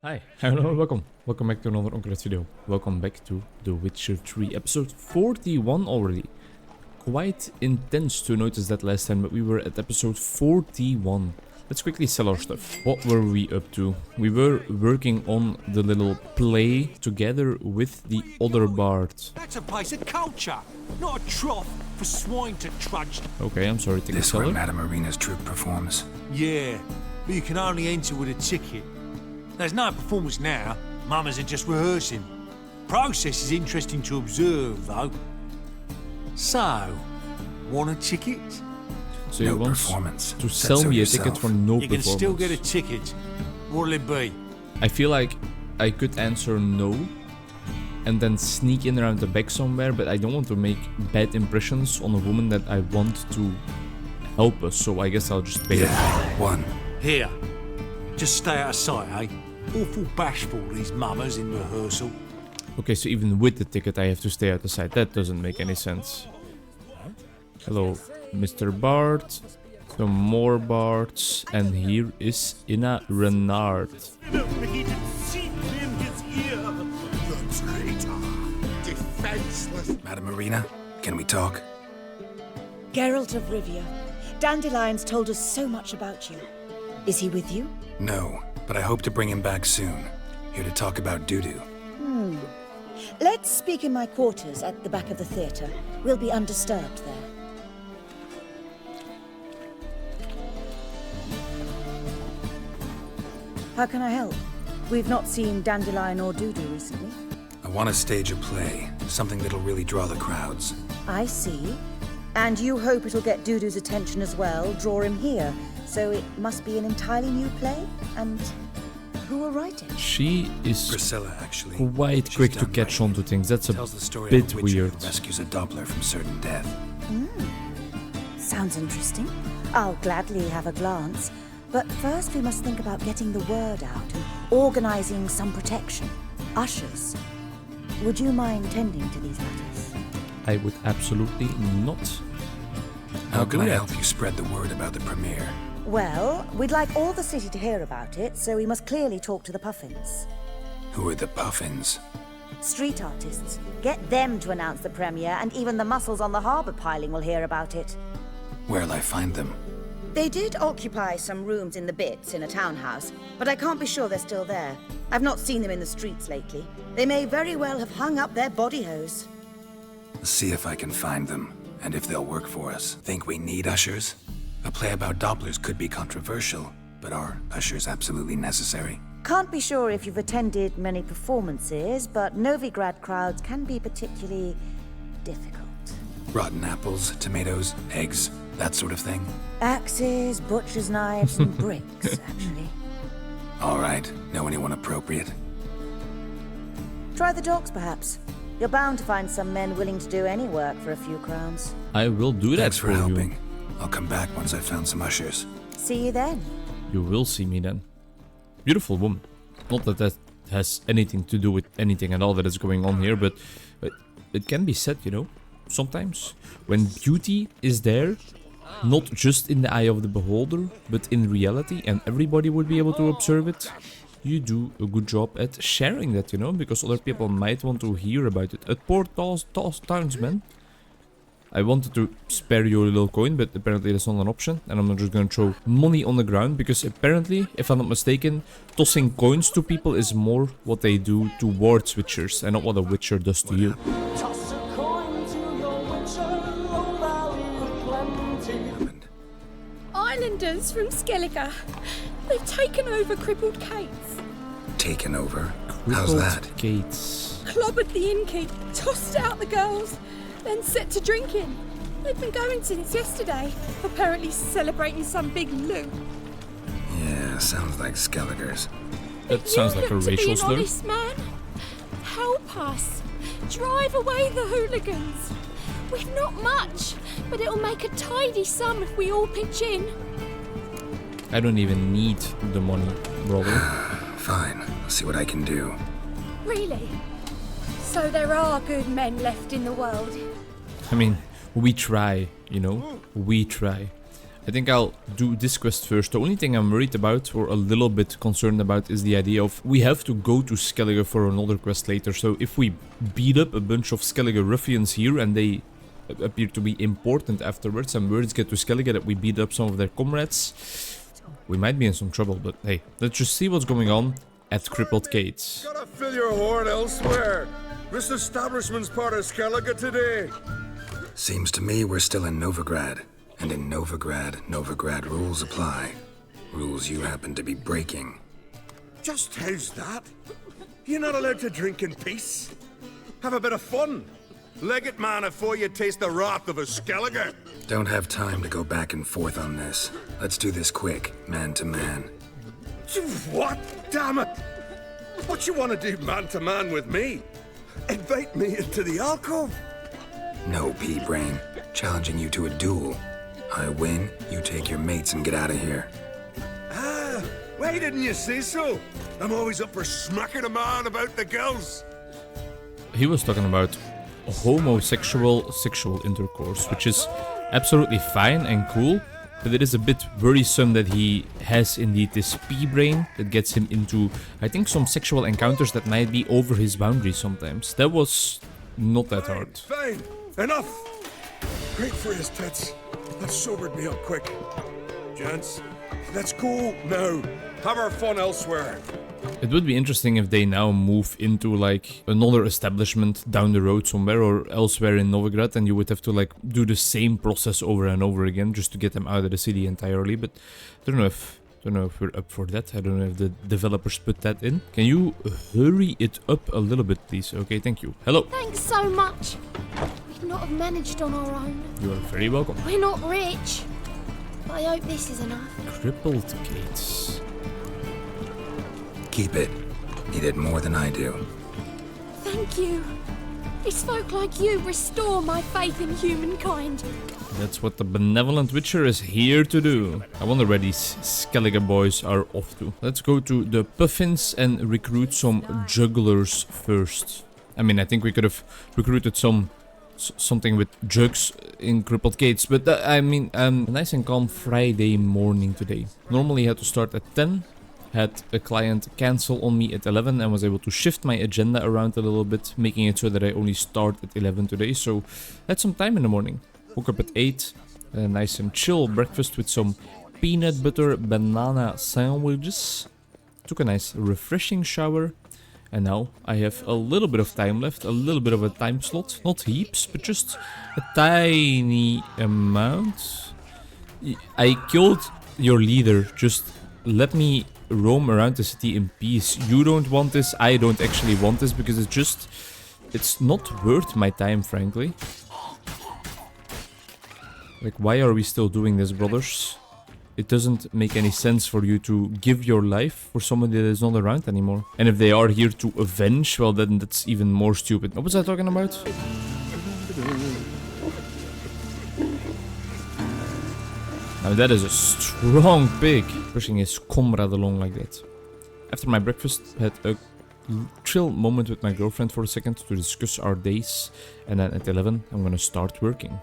Hi, hello, welcome. Welcome back to another Onkruid video. Welcome back to The Witcher 3, episode 41 already. Quite intense to notice that last time, but we were at episode 41. Let's quickly sell our stuff. What were we up to? We were working on the little play together with the other bard. That's a place of culture, not a trough for swine to trudge. Okay, I'm sorry, ticket This seller. where Madame Irina's troupe performs. Yeah, but you can only enter with a ticket. There's no performance now. Mamas are just rehearsing. Process is interesting to observe, though. So, want a ticket? So No you want performance. to Said sell so me a yourself. ticket for no You can performance. still get a ticket. What'll it be? I feel like I could answer no and then sneak in around the back somewhere, but I don't want to make bad impressions on a woman that I want to help us, so I guess I'll just pay it. Yeah, one. Here. Just stay out of sight, eh? Awful bashful, these mamas in rehearsal. Okay, so even with the ticket I have to stay out the side. That doesn't make any sense. Hello, Mr. Bard. Some more bards. And here is Inna Renard. Madame Irina, can we talk? Geralt of Rivia. Dandelion's told us so much about you. Is he with you? No, but I hope to bring him back soon. Here to talk about Dudu. Let's speak in my quarters at the back of the theatre. We'll be undisturbed there. How can I help? We've not seen Dandelion or Dudu recently. I want to stage a play, something that'll really draw the crowds. I see. And you hope it'll get Dudu's attention as well, draw him here. So it must be an entirely new play? And who will write it? She is Priscilla, actually. quite She's quick to done catch writing. on to things. That's a Tells the story bit of a witcher weird. who rescues a Doppler from certain death. Sounds interesting. I'll gladly have a glance. But first we must think about getting the word out and organizing some protection. Ushers. Would you mind tending to these matters? I would absolutely not. How I'll can do I that. help you spread the word about the premiere? Well, we'd like all the city to hear about it, so we must clearly talk to the Puffins. Who are the Puffins? Street artists. Get them to announce the premiere, and even the muscles on the harbour piling will hear about it. Where'll I find them? They did occupy some rooms in the Bits in a townhouse, but I can't be sure they're still there. I've not seen them in the streets lately. They may very well have hung up their body hose. See if I can find them, and if they'll work for us. Think we need ushers? A play about Dopplers could be controversial, but are ushers absolutely necessary? Can't be sure if you've attended many performances, but Novigrad crowds can be particularly difficult. Rotten apples, tomatoes, eggs, that sort of thing? Axes, butcher's knives, and bricks, actually. All right, know anyone appropriate? Try the dogs, perhaps. You're bound to find some men willing to do any work for a few crowns. I will do that Thanks for for helping. you. I'll come back once I've found some ushers. See you then. You will see me then. Beautiful woman. Not that that has anything to do with anything at all that is going on here, but it can be said, you know, sometimes when beauty is there, not just in the eye of the beholder, but in reality, and everybody would be able to observe it, you do a good job at sharing that, you know, because other people might want to hear about it. At poor townsman. I wanted to spare you a little coin, but apparently that's not an option. And I'm not just gonna throw money on the ground, because apparently, if I'm not mistaken, tossing coins to people is more what they do towards witchers, and not what a witcher does to you. Toss a coin to your witcher, oh valley of plenty. Islanders from Skellige. They've taken over crippled Kate's, Taken over? How's Crippled that? Gates. clobbered the innkeep, tossed out the girls, then set to drinking. They've been going since yesterday, apparently celebrating some big loot. Yeah, sounds like Skelligers. That sounds like a You look to be racial an slur. honest man. Help us. Drive away the hooligans. We've not much, but it'll make a tidy sum if we all pitch in. I don't even need the money, brother. Fine, I'll see what I can do. Really? So there are good men left in the world. I mean, we try, you know, we try. I think I'll do this quest first. The only thing I'm worried about, or a little bit concerned about, is the idea of we have to go to Skellige for another quest later. So if we beat up a bunch of Skellige ruffians here and they appear to be important afterwards and words get to Skellige that we beat up some of their comrades, we might be in some trouble. But hey, let's just see what's going on at Crippled Gates. Gotta fill your horn elsewhere. This establishment's part of Skellige today. Seems to me we're still in Novigrad. And in Novigrad rules apply. Rules you happen to be breaking. Just how's that? You're not allowed to drink in peace? Have a bit of fun. Leg it, man, before you taste the wrath of a Skellige. Don't have time to go back and forth on this. Let's do this quick, man to man. What? Damn it! What you want to do man to man with me? Invite me into the alcove? No, pea-brain. Challenging you to a duel. I win, you take your mates and get out of here. Ah, why didn't you say so? I'm always up for smacking a man about the gills. He was talking about homosexual sexual intercourse, which is absolutely fine and cool, but it is a bit worrisome that he has indeed this pea-brain that gets him into, I think, some sexual encounters that might be over his boundaries sometimes. That was not that hard. Fine, enough. Great for his tits. That sobered me up quick. Gents, let's go now. Have our fun elsewhere. It would be interesting if they now move into like another establishment down the road somewhere or elsewhere in Novigrad, and you would have to like do the same process over and over again just to get them out of the city entirely. But I don't know if we're up for that. I don't know if the developers put that in. Can you hurry it up a little bit, please? Okay, thank you. Hello. Thanks so much. We'd not have managed on our own. You are very welcome. We're not rich. But I hope this is enough. Crippled Gates. Keep it. You did more than I do. Thank you. It's folk like you restore my faith in humankind. That's what the benevolent Witcher is here to do. I wonder where these Skellige boys are off to. Let's go to the Puffins and recruit some jugglers first. I mean, I think we could have recruited something with jugs in Crippled Gates, but I mean, a nice and calm Friday morning today. Normally I had to start at 10. Had a client cancel on me at 11 and was able to shift my agenda around a little bit, making it so that I only start at 11 today. So had some time in the morning. Woke up at 8, a nice and chill breakfast with some peanut butter banana sandwiches. Took a nice refreshing shower. And now I have a little bit of time left, a little bit of a time slot. Not heaps, but just a tiny amount. I killed your leader. Just let me roam around the city in peace. You don't want this, I don't actually want this, because it's not worth my time, frankly. Like, why are we still doing this, brothers? It doesn't make any sense for you to give your life for somebody that is not around anymore. And if they are here to avenge, well, then that's even more stupid. What was I talking about? Now that is a strong pig, pushing his comrade along like that. After my breakfast, I had a chill moment with my girlfriend for a second to discuss our days. And then at 11, I'm gonna start working.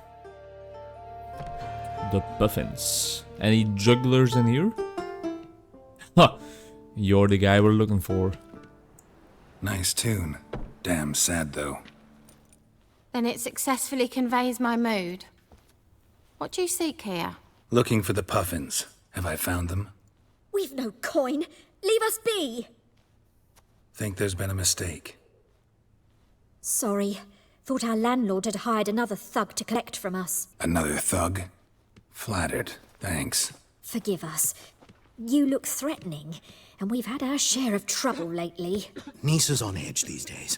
The Puffins. Any jugglers in here? Ha! You're the guy we're looking for. Nice tune. Damn sad, though. Then it successfully conveys my mood. What do you seek here? Looking for the Puffins. Have I found them? We've no coin. Leave us be. Think there's been a mistake. Sorry. Thought our landlord had hired another thug to collect from us. Another thug? Flattered. Thanks. Forgive us. You look threatening, and we've had our share of trouble lately. Nisa's on edge these days.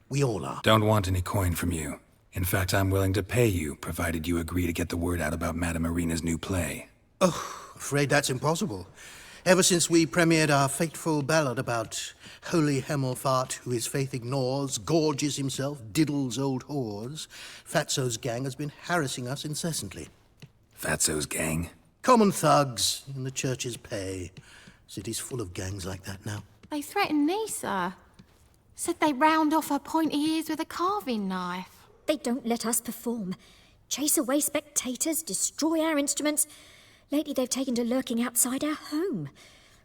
We all are. Don't want any coin from you. In fact, I'm willing to pay you, provided you agree to get the word out about Madame Irina's new play. Oh, afraid that's impossible. Ever since we premiered our fateful ballad about holy Hemelfart, who his faith ignores, gorges himself, diddles old whores, Fatso's gang has been harassing us incessantly. Fatso's gang? Common thugs in the church's pay. City's full of gangs like that now. They threatened Nisa. Said they round off her pointy ears with a carving knife. They don't let us perform. Chase away spectators, destroy our instruments. Lately they've taken to lurking outside our home.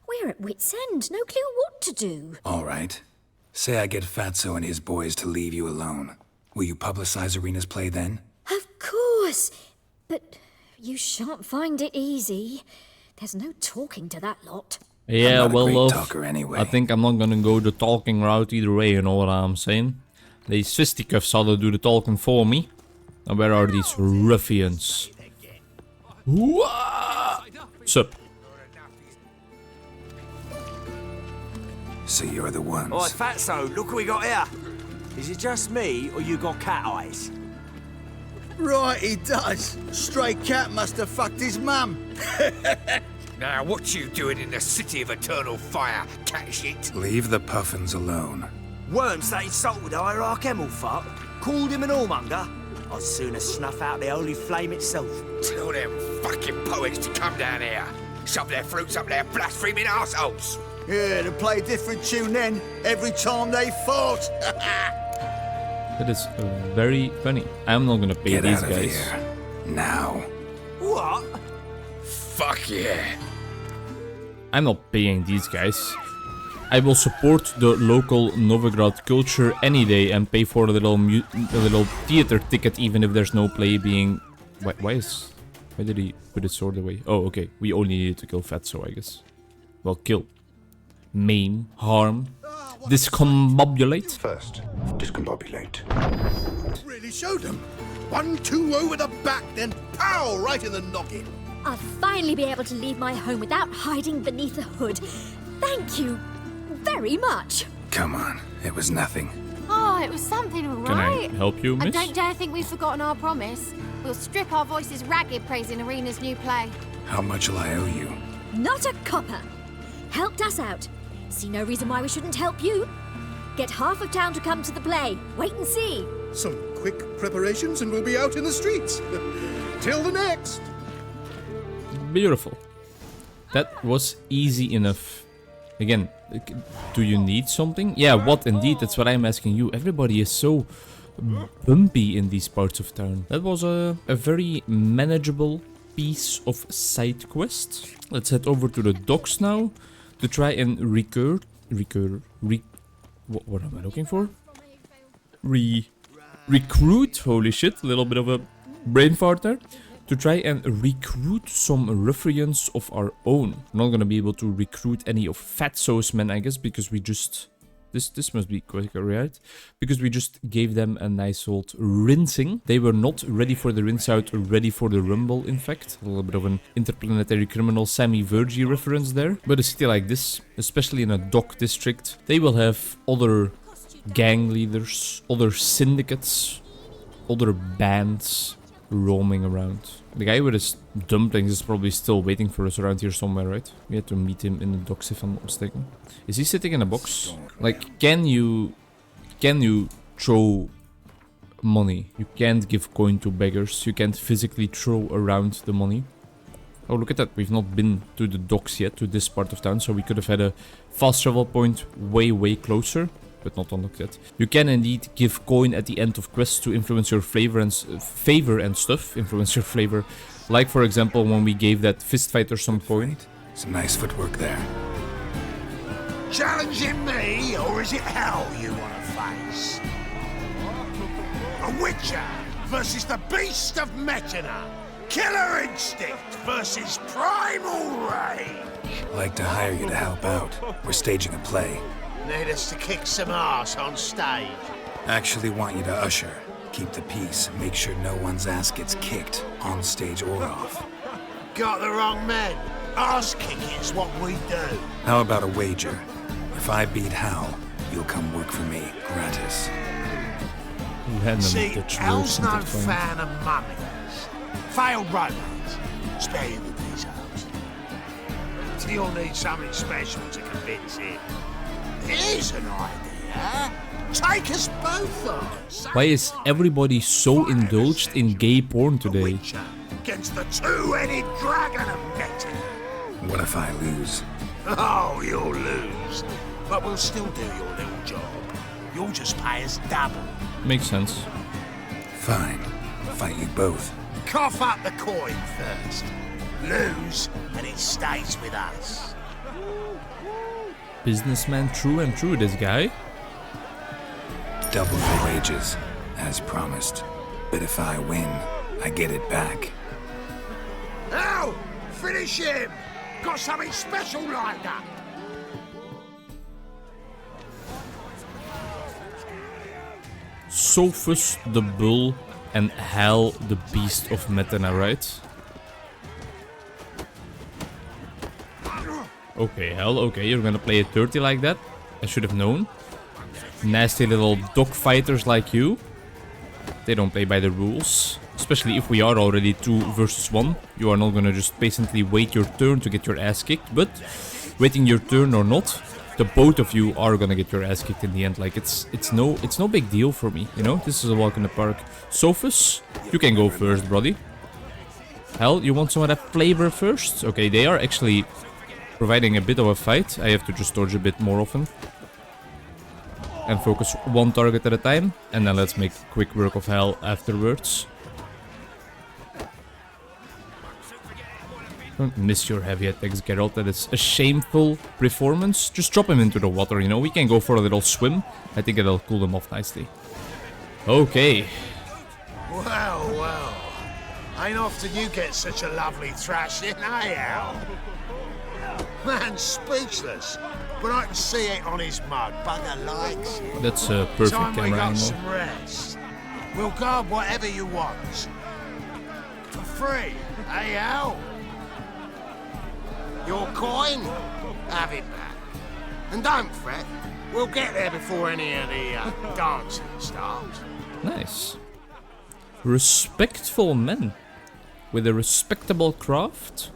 We're at wit's end, no clue what to do. All right. Say I get Fatso and his boys to leave you alone. Will you publicize Arena's play then? Of course, but you shan't find it easy. There's no talking to that lot. Yeah, I'm not a well, great love, talker anyway. I think I'm not gonna go the talking route either way, you know what I'm saying? These fisticuffs ought to do the talking for me. And where are these ruffians? Sup? So you're the ones. Oi, Fatso, look what we got here. Is it just me, or you got cat eyes? Right, he does. Stray cat must have fucked his mum. Now, what you doing in the city of eternal fire, cat shit? Leave the puffins alone. Worms that insulted Hierarch Emelfuck, called him an whoremonger. I'd sooner snuff out the holy flame itself. Tell them fucking poets to come down here. Shove their fruits up their blaspheming arseholes. Yeah, to play a different tune then, every time they fought. That is very funny. I'm not gonna pay Get these out of guys. here. Now. What? Fuck yeah. I'm not paying these guys. I will support the local Novigrad culture any day and pay for a little theater ticket even if there's no play being... Why did he put his sword away? Oh, okay. We only needed to kill Fatso, I guess. Well, kill. Maim, harm, discombobulate. First, discombobulate. Really showed them. 1-2 over the back, then pow! Right in the noggin. I'll finally be able to leave my home without hiding beneath a hood. Thank you very much. Come on, it was nothing. Oh, it was something, all Can right. I help you, I miss? don't dare think we've forgotten our promise. We'll strip our voices ragged praising Arena's new play. How much will I owe you? Not a copper. Helped us out. See no reason why we shouldn't help you. Get half of town to come to the play. Wait and see. Some quick preparations and we'll be out in the streets. Till the next. Beautiful. That was easy enough. Again, do you need something? Yeah, what indeed? That's what I'm asking you. Everybody is so bumpy in these parts of town. That was a very manageable piece of side quest. Let's head over to the docks now to try and what am I looking for? Recruit, holy shit, a little bit of a brain fart there. To try and recruit some ruffians of our own. We're not gonna be able to recruit any of Fatso's men, I guess, because we just... This must be quicker, right? Because we just gave them a nice old rinsing. They were not ready for the rinse out, ready for the rumble, in fact. A little bit of an interplanetary criminal Sammy Vergi reference there. But a city like this, especially in a dock district, they will have other gang leaders, other syndicates, other bands roaming around. The guy with his dumplings is probably still waiting for us around here somewhere, right? We had to meet him in the docks if I'm not mistaken. Is he sitting in a box? Like, can you throw money? You can't give coin to beggars. You can't physically throw around the money. Oh, look at that. We've not been to the docks yet, to this part of town, so we could have had a fast travel point way closer. But not unlocked yet. You can indeed give coin at the end of quests to influence your favor and stuff. Influence your flavor. Like, for example, when we gave that fist fighter some coin. Some nice footwork there. Challenging me, or is it hell you want to face? A Witcher versus the Beast of Metina. Killer instinct versus primal rage. Like to hire you to help out. We're staging a play. Need us to kick some ass on stage. Actually want you to usher. Keep the peace. Make sure no one's ass gets kicked, on stage or off. Got the wrong man. Ass kicking's what we do. How about a wager? If I beat Hal, you'll come work for me, gratis. See, Hal's no fan of mummies. Failed romance. Spare you the details. You'll need something special to convince him. Here's an idea. Take us both on. Why is everybody so indulged in gay porn today? Against the two-headed dragon of Metin. What if I lose? Oh, you'll lose. But we'll still do your little job. You'll just pay us double. Makes sense. Fine. Fight you both. Cough up the coin first. lose, and it stays with us. Businessman true and true, this guy. Double your wages, as promised. But if I win, I get it back. Ow! Finish him! Got something special lined up! Sophus the Bull and Hal the Beast of Metana, right? Okay, Hal, okay, you're gonna play it dirty like that. I should have known. Nasty little dog fighters like you. They don't play by the rules. Especially if we are already 2 versus 1. You are not gonna just patiently wait your turn to get your ass kicked. But waiting your turn or not, the both of you are gonna get your ass kicked in the end. Like it's no big deal for me, you know? This is a walk in the park. Sophus, you can go first, brody. Hal, you want some of that flavor first? Okay, they are actually providing a bit of a fight. I have to just dodge a bit more often. And focus one target at a time. And then let's make quick work of Hal afterwards. Don't miss your heavy attacks, Geralt. That is a shameful performance. Just drop him into the water, you know. We can go for a little swim. I think it'll cool them off nicely. Okay. Well, well. Ain't often you get such a lovely thrashing, eh, Al? Man's speechless, but I can see it on his mug. Bugger likes it. That's a perfect Time we camera got angle. some rest. We'll guard whatever you want. For free, eh, Al? Your coin? Have it back. And don't fret, we'll get there before any of the dancing starts. Nice. Respectful men with a respectable craft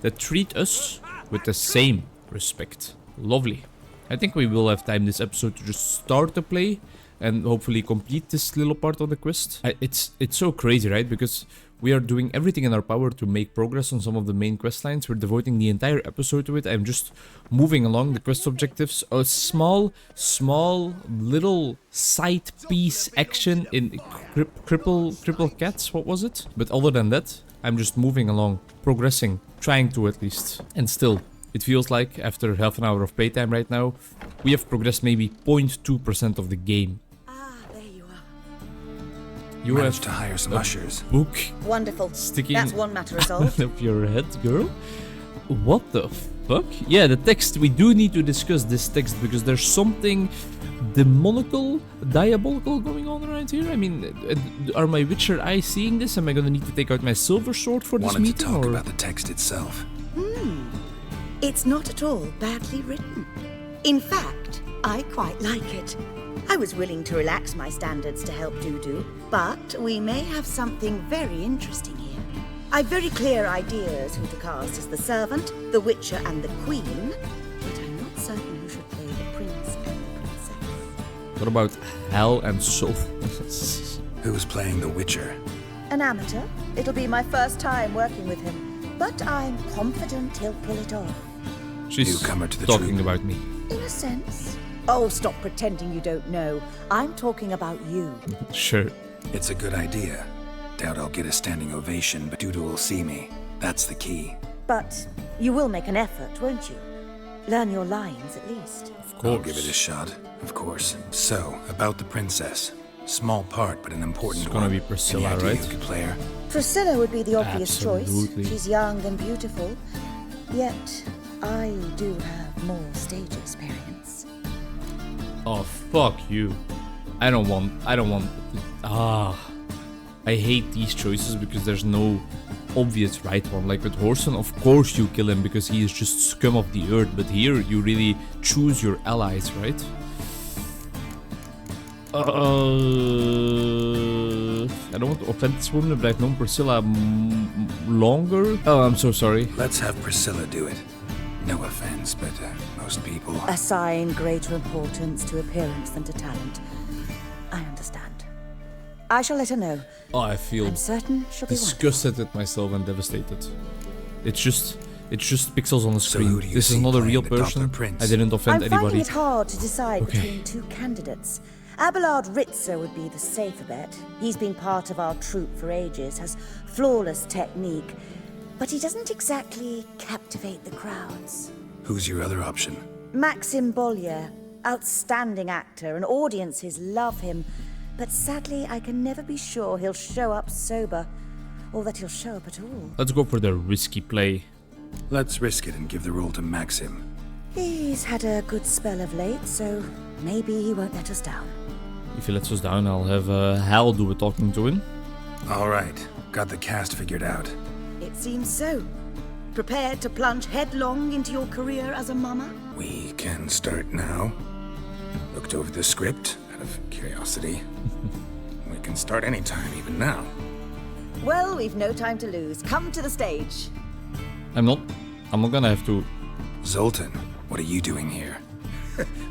that treat us with the same respect. Lovely. I think we will have time this episode to just start the play and hopefully complete this little part of the quest. It's so crazy, right? Because we are doing everything in our power to make progress on some of the main quest lines. We're devoting the entire episode to it. I'm just moving along the quest objectives. A small little side piece action in cripple cats. What was it? But other than that, I'm just moving along, progressing, trying to at least. And still, it feels like after half an hour of playtime right now, we have progressed maybe 0.2% of the game. There you are. You Managed have to hire some a ushers. book Wonderful. sticking That's one matter resolved. out of your head, girl. What the fuck? Yeah, the text. We do need to discuss this text because there's something diabolical going on around here. I mean, are my Witcher eyes seeing this? Am I gonna need to take out my silver sword for this Wanted meeting? to talk or? about the text itself. It's not at all badly written. In fact, I quite like it. I was willing to relax my standards to help Dudu, but we may have something very interesting here. I've very clear ideas who to cast as the servant, the Witcher, and the Queen, but I'm not certain who should play the Prince and the Princess. What about Hal and Sophus? Who's playing the Witcher? An amateur. It'll be my first time working with him, but I'm confident he'll pull it off. She's Newcomer to the talking troop. about me. In a sense. Oh, stop pretending you don't know. I'm talking about you. Sure. It's a good idea. Doubt I'll get a standing ovation, but Dudu will see me. That's the key. But you will make an effort, won't you? Learn your lines, at least. Of course. I'll give it a shot, of course. So, about the princess. Small part, but an important It's gonna one. be Priscilla, Any idea right? who could play her? Priscilla would be the obvious Absolutely. choice. She's young and beautiful. Yet, I do have more stage experience. Oh, fuck you. I don't want. I hate these choices because there's no obvious right one. Like with Horson, of course you kill him because he is just scum of the earth. But here you really choose your allies, right? I don't want to offend this woman, but I've known Priscilla longer. Oh, I'm so sorry. Let's have Priscilla do it. No offense, but most people... Assign greater importance to appearance than to talent. I understand. I shall let her know. Oh, I feel I'm certain she'll be disgusted with myself and devastated. It's just pixels on the So screen. who do you This is see not a playing real the Doppler person. Prince? I didn't offend I'm finding anybody. it hard to decide Okay. between two candidates. Abelard Ritzer would be the safer bet. He's been part of our troupe for ages, has flawless technique. but he doesn't exactly captivate the crowds. Who's your other option? Maxim Bollier, outstanding actor, and audiences love him. But sadly, I can never be sure he'll show up sober, or that he'll show up at all. Let's go for the risky play. Let's risk it and give the role to Maxim. He's had a good spell of late, so maybe he won't let us down. If he lets us down, I'll have Hal do a talking to him. All right, got the cast figured out. It seems so. Prepared to plunge headlong into your career as a mama? We can start now. Looked over the script out of curiosity. We can start anytime, even now. Well, we've no time to lose. Come to the stage. I'm not gonna have to... Zoltan, what are you doing here?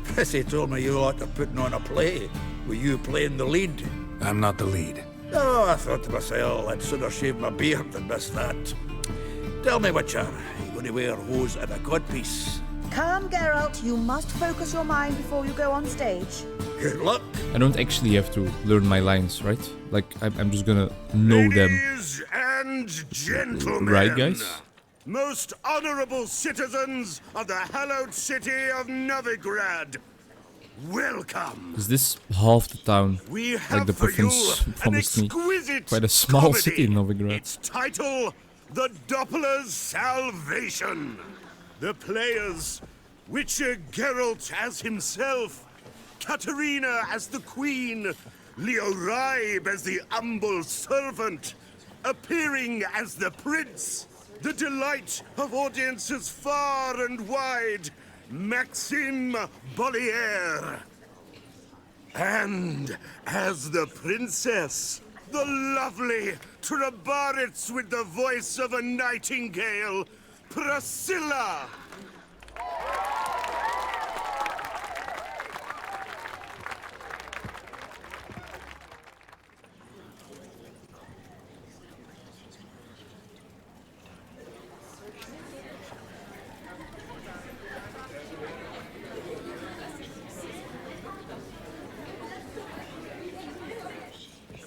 Prissy told me you ought to putting on a play. Were you playing the lead? I'm not the lead. Oh, I thought to myself, I'd sooner shave my beard than miss that. Tell me, Witcher, you going to wear hose and a codpiece? Come, Geralt. You must focus your mind before you go on stage. Good luck. I don't actually have to learn my lines, right? Like, I'm just gonna know them. Ladies and gentlemen. Right, guys? Most honorable citizens of the hallowed city of Novigrad. Welcome. Is this half the town? We Like have the for you province an promised me. exquisite Quite a small comedy. city in Novigrad. Its title, The Doppler's Salvation. The players, Witcher Geralt as himself, Katerina as the queen, Leo Raib as the humble servant, appearing as the prince, the delight of audiences far and wide, Maxim Bollier. And as the princess, the lovely Trabaritz with the voice of a nightingale, Priscilla.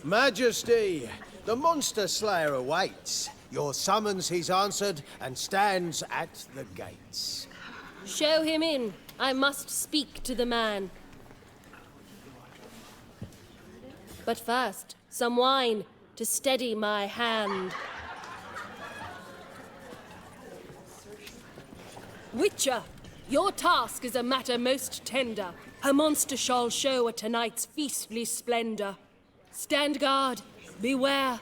Majesty, the monster slayer awaits. Your summons he's answered and stands at the gates. Show him in. I must speak to the man. But first, some wine to steady my hand. Witcher, your task is a matter most tender. A monster shall show at tonight's feastly splendor. Stand guard, beware,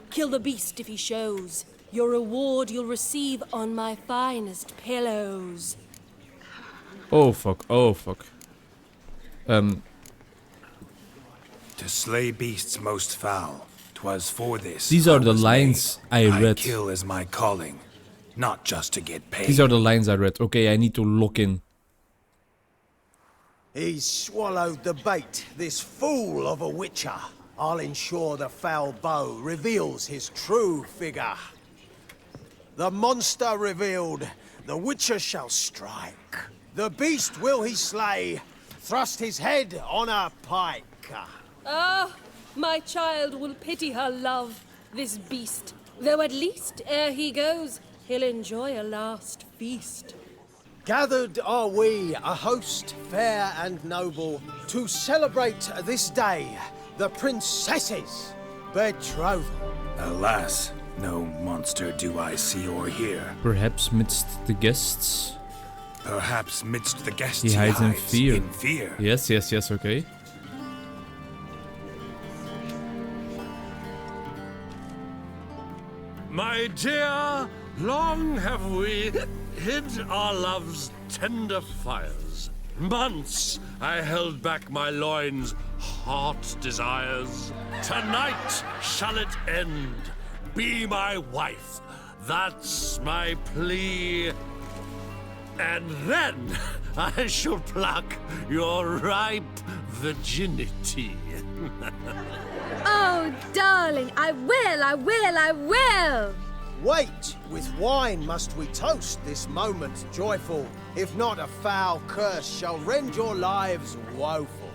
kill the beast if he shows. Your reward you'll receive on my finest pillows. Oh fuck, oh fuck. To slay beasts most foul, 'twas for this. These are I the was lines made. I read. Kill is my calling, not just to get paid. These are the lines I read. Okay, I need to lock in. He's swallowed the bait, this fool of a witcher. I'll ensure the foul bow reveals his true figure. The monster revealed, the witcher shall strike. The beast will he slay, thrust his head on a pike. Ah, my child will pity her love, this beast. Though at least, ere he goes, he'll enjoy a last feast. Gathered are we, a host fair and noble, to celebrate this day, the princess's betrothal. Alas, no monster do I see or hear. Perhaps midst the guests. Perhaps midst the guests He hides in fear. In fear. Yes, yes, yes, okay. My dear, long have we hid our love's tender fires. Months I held back my loins' hot desires. Tonight shall it end. Be my wife. That's my plea. And then I shall pluck your ripe virginity. Oh, darling, I will, I will, I will! Wait, with wine must we toast this moment joyful. If not, a foul curse shall rend your lives woeful.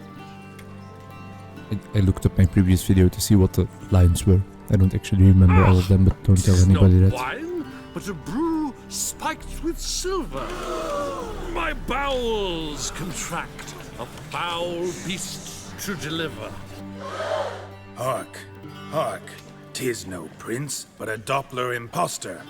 I looked up my previous video to see what the lines were. I don't actually remember all of them, but don't tell anybody that. Wine? but a brew spiked with silver. My bowels contract, a foul beast to deliver. Hark, hark. 'Tis no prince, but a Doppler impostor.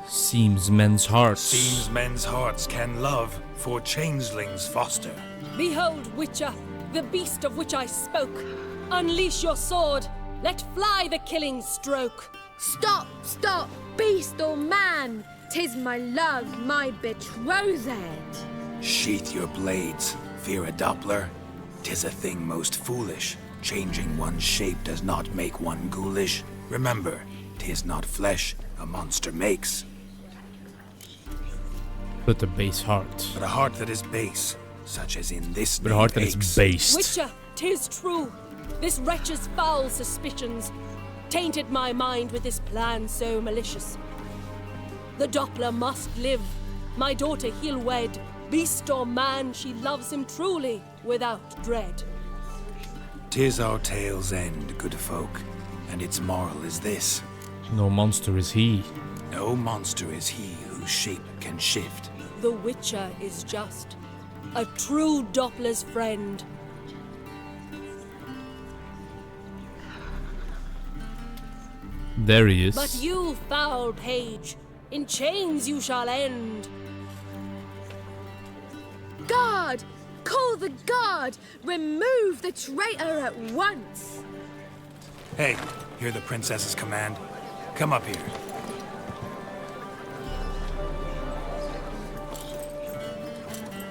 Seems men's hearts. Seems men's hearts can love, for changelings foster. Behold, Witcher, the beast of which I spoke. Unleash your sword. Let fly the killing stroke. Stop, stop, beast or man! 'Tis my love, my betrothed. Sheath your blades, fear a Doppler. 'Tis a thing most foolish. Changing one's shape does not make one ghoulish. Remember, 'tis not flesh a monster makes, but a base heart. but a heart that is base, such as in this But a name heart that is aches. based. Witcher, 'tis true. This wretch's foul suspicions tainted my mind with this plan so malicious. The Doppler must live. My daughter he'll wed. Beast or man, she loves him truly, without dread. 'Tis our tale's end, good folk, and its moral is this. No monster is he. No monster is he whose shape can shift. The Witcher is just a true Doppler's friend. There he is. But you, foul page, in chains you shall end. Guard! Call the guard! Remove the traitor at once! Hey, hear the princess's command? Come up here.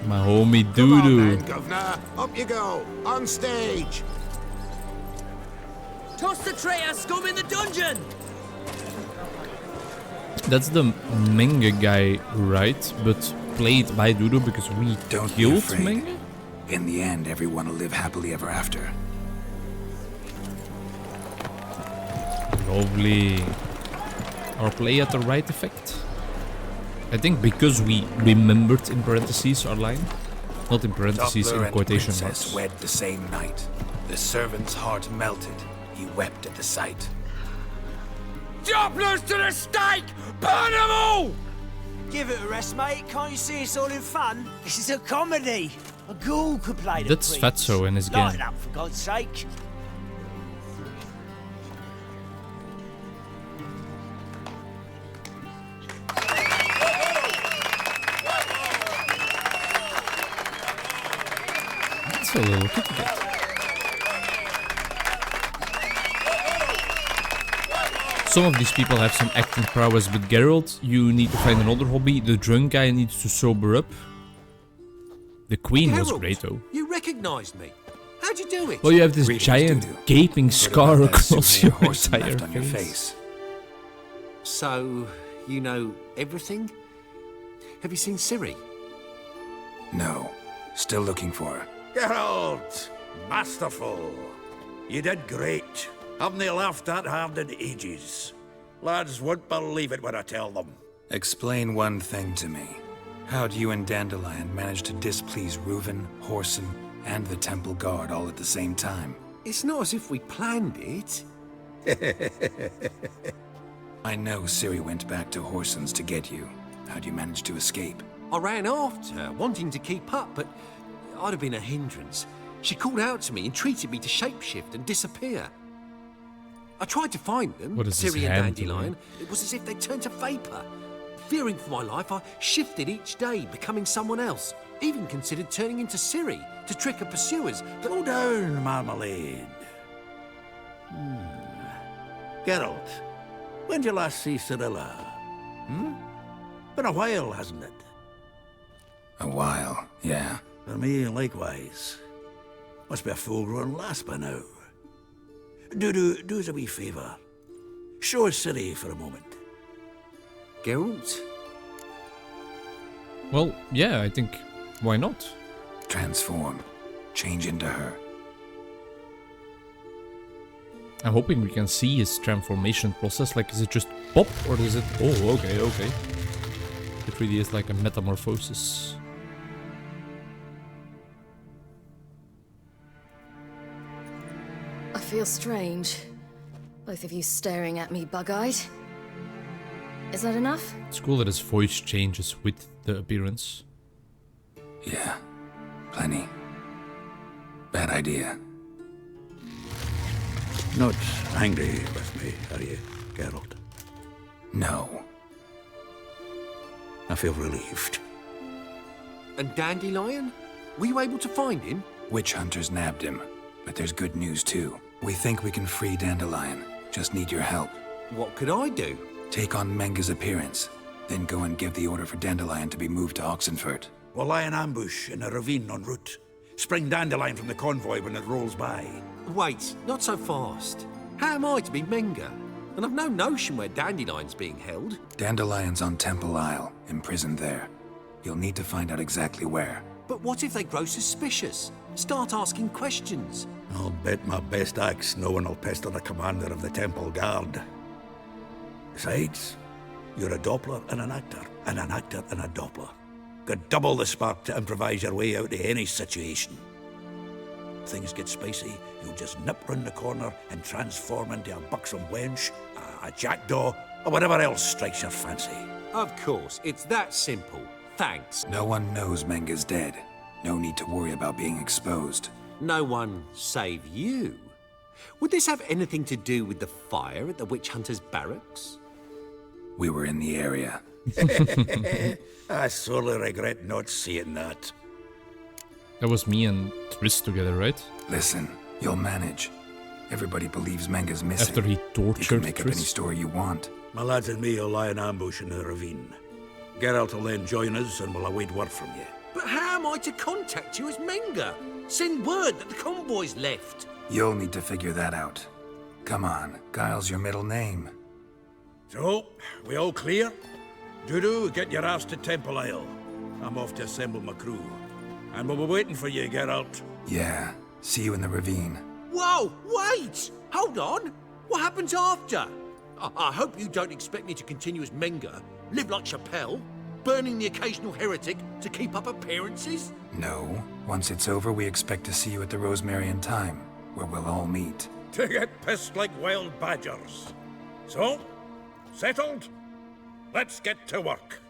My homie Come on, Dudu. then, governor. Up you go. On stage. Toss the traitor scum in the dungeon! That's the Menge guy, right? But played by Dudu because we Don't be killed afraid. Menge? In the end, everyone will live happily ever after. Lovely. Our play had the right effect. I think because we remembered in parentheses our line. Not in parentheses, Doppler in and quotation princess marks. wed the same night. The servant's heart melted. He wept at the sight. Dopplers to the stake! Burn them all! Give it a rest, mate. Can't you see it's all in fun? This is a comedy. A ghoul could play the That's prince. Fatso and his gang. Lighten up, for God's sake. That's a little Kitty Cat. Some of these people have some acting prowess, but Geralt, you need to find another hobby. The drunk guy needs to sober up. The queen was Geralt, great though. You recognised me. How'd you do it? Well, you have this Greetings, giant Dudu. gaping Heard scar about that across souvenir your horse entire left on your face. face. So, you know everything? Have you seen Ciri? No. Still looking for her. Geralt! Masterful! You did great. Haven't they laughed that hard in ages? Lads won't believe it when I tell them. Explain one thing to me. How'd you and Dandelion manage to displease Reuven, Whoreson, and the Temple Guard all at the same time? It's not as if we planned it. I know Ciri went back to Whoreson's to get you. How'd you manage to escape? I ran after her, wanting to keep up, but I'd have been a hindrance. She called out to me, entreated me to shapeshift and disappear. I tried to find them, What is this Ciri and hand Dandelion. doing? It was as if they turned to vapour. Fearing for my life, I shifted each day, becoming someone else. Even considered turning into Ciri to trick her pursuers, but Go down, Marmalade. Geralt, when did you last see Cirilla? Been a while, hasn't it? A while, yeah. For me, likewise. Must be a full-grown lass by now. Do us a wee favour. Show us Ciri for a moment. Geralt? Well, yeah, I think, why not? Transform. Change into her. I'm hoping we can see his transformation process. Like, is it just pop or is it... Oh, okay, okay. It really is like a metamorphosis. I feels strange. Both of you staring at me bug-eyed. Is that enough? It's cool that his voice changes with the appearance. Yeah, plenty. Bad idea. Not angry with me, are you, Geralt? No. I feel relieved. And Dandelion? Were you able to find him? Witch hunters nabbed him, but there's good news too. We think we can free Dandelion. Just need your help. What could I do? Take on Menga's appearance, then go and give the order for Dandelion to be moved to Oxenfurt. We'll lie in ambush in a ravine en route. Spring Dandelion from the convoy when it rolls by. Wait, not so fast. How am I to be Menga? And I've no notion where Dandelion's being held. Dandelion's on Temple Isle, imprisoned there. You'll need to find out exactly where. But what if they grow suspicious? Start asking questions. I'll bet my best axe no one will pester the commander of the Temple Guard. Besides, you're a Doppler and an actor and a Doppler. Got double the spark to improvise your way out of any situation. If things get spicy, you'll just nip round the corner and transform into a buxom wench, a jackdaw, or whatever else strikes your fancy. Of course, it's that simple. Thanks. No one knows Menga's dead. No need to worry about being exposed. No one save you. Would this have anything to do with the fire at the witch hunters' barracks? We were in the area. I sorely regret not seeing that. That was me and Triss together, right? Listen, you'll manage. Everybody believes Menga's missing. After he tortured You can make up Triss. any story you want. My lads and me will lie in ambush in the ravine. Geralt will then join us and we'll await word from you. But how am I to contact you as Menga? Send word that the convoy's left. You'll need to figure that out. Come on, Guile's your middle name. So, we all clear? Dudu, get your ass to Temple Isle. I'm off to assemble my crew. And we'll be waiting for you, Geralt. Yeah, see you in the ravine. Whoa, wait! Hold on! What happens after? I hope you don't expect me to continue as Menga, live like Chappelle, burning the occasional heretic to keep up appearances? No. Once it's over, we expect to see you at the Rosemary in Time, where we'll all meet. To get pissed like wild badgers. So, settled? Let's get to work.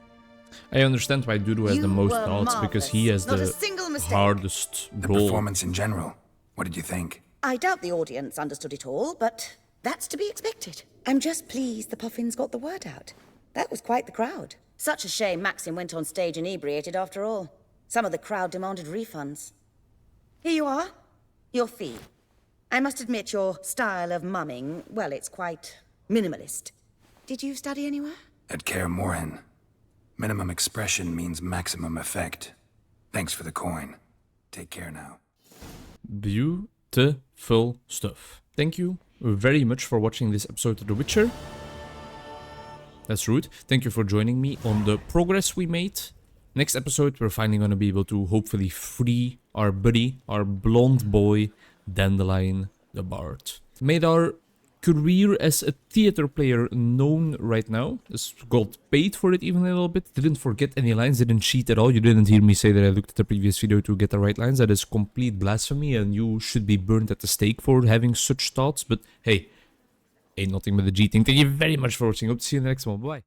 I understand why Dudu has the most were thoughts, because he has marvellous. the Not a single mistake. hardest The role. performance in general. What did you think? I doubt the audience understood it all, but that's to be expected. I'm just pleased the Puffins got the word out. That was quite the crowd. Such a shame Maxim went on stage inebriated after all. Some of the crowd demanded refunds. Here you are. Your fee. I must admit your style of mumming, well, it's quite minimalist. Did you study anywhere? At Kaer Morhen. Minimum expression means maximum effect. Thanks for the coin. Take care now. Beautiful stuff. Thank you very much for watching this episode of The Witcher. That's rude. Thank you for joining me on the progress we made. Next episode, we're finally going to be able to hopefully free our buddy, our blonde boy, Dandelion the Bard. Made our career as a theater player known right now. Just got paid for it even a little bit. Didn't forget any lines, didn't cheat at all. You didn't hear me say that I looked at the previous video to get the right lines. That is complete blasphemy and you should be burned at the stake for having such thoughts. But hey, ain't nothing but a G thing. Thank you very much for watching. Hope to see you in the next one. Bye.